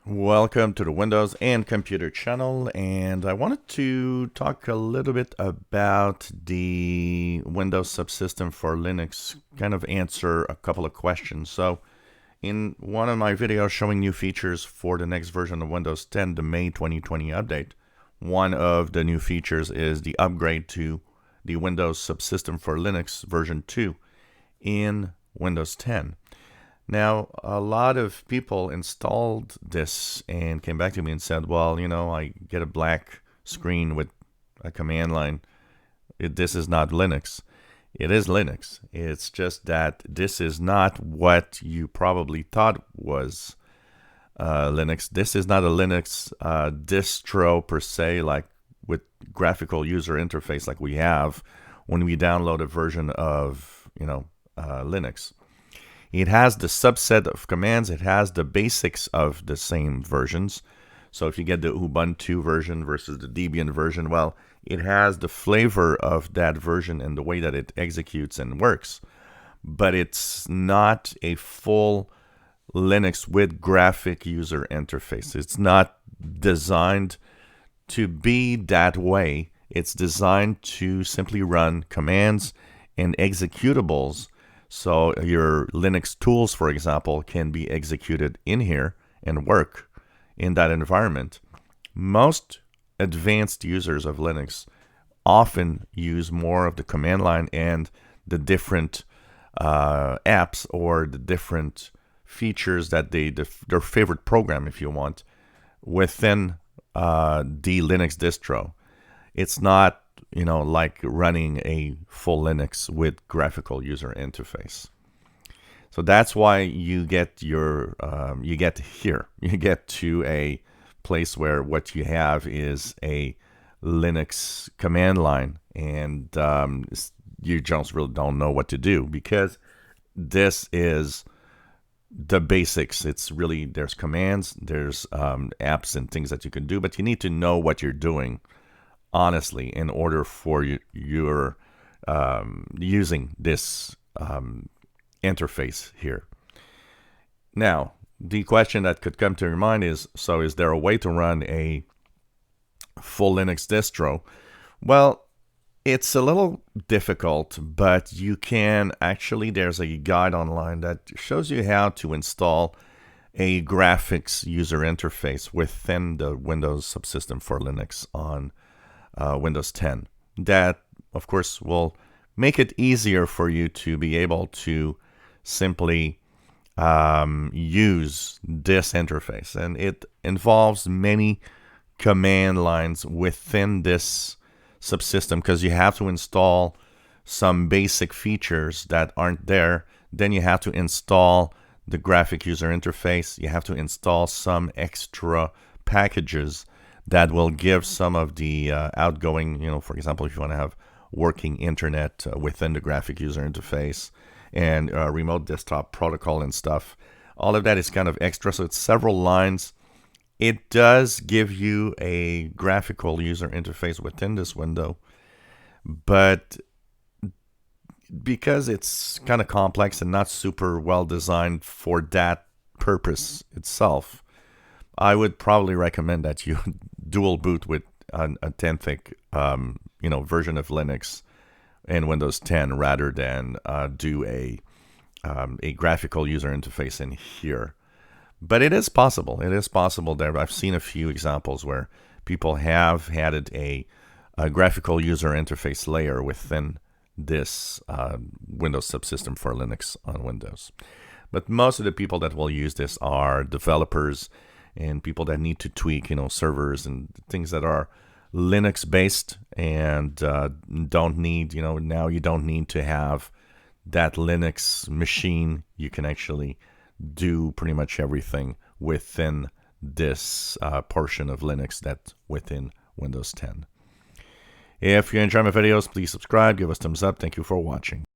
Welcome to the Windows and Computer channel, and I wanted to talk a little bit about the Windows subsystem for Linux, kind of answer a couple of questions. So in one of my videos showing new features for the next version of Windows 10, the May 2020 update, one of the new features is the upgrade to the Windows subsystem for Linux version 2 in Windows 10. Now, a lot of people installed this and came back to me and said, well, I get a black screen with a command line. This is not Linux. It is Linux. It's just that this is not what you probably thought was Linux. This is not a Linux distro per se, like with graphical user interface like we have when we download a version of, Linux. It has the subset of commands. It has the basics of the same versions. So if you get the Ubuntu version versus the Debian version, well, it has the flavor of that version and the way that it executes and works. But it's not a full Linux with graphic user interface. It's not designed to be that way. It's designed to simply run commands and executables. So your Linux tools, for example, can be executed in here and work in that environment. Most advanced users of Linux often use more of the command line and the different apps or the different features that their favorite program, if you want, within the Linux distro. It's not like running a full Linux with graphical user interface. So that's why you get to a place where what you have is a Linux command line, and you just really don't know what to do because this is the basics. It's really, there's commands, there's apps and things that you can do, but you need to know what you're doing honestly in order for your using this interface here. Now, the question that could come to your mind is, so is there a way to run a full Linux distro? Well, it's a little difficult, but you can actually, there's a guide online that shows you how to install a graphics user interface within the Windows subsystem for Linux on Windows 10. That, of course, will make it easier for you to be able to simply use this interface. And it involves many command lines within this subsystem because you have to install some basic features that aren't there. Then you have to install the graphic user interface. You have to install some extra packages that will give some of the outgoing, for example, if you want to have working internet within the graphic user interface and remote desktop protocol and stuff. All of that is kind of extra, so it's several lines. It does give you a graphical user interface within this window, but because it's kind of complex and not super well designed for that purpose itself, I would probably recommend that you dual boot with a 10th version of Linux in Windows 10 rather than do a graphical user interface in here. But it is possible. It is possible there. I've seen a few examples where people have added a graphical user interface layer within this Windows subsystem for Linux on Windows. But most of the people that will use this are developers and people that need to tweak, servers and things that are Linux based and don't need, now you don't need to have that Linux machine. You can actually do pretty much everything within this portion of Linux that's within Windows 10. If you enjoy my videos, please subscribe, give us a thumbs up. Thank you for watching.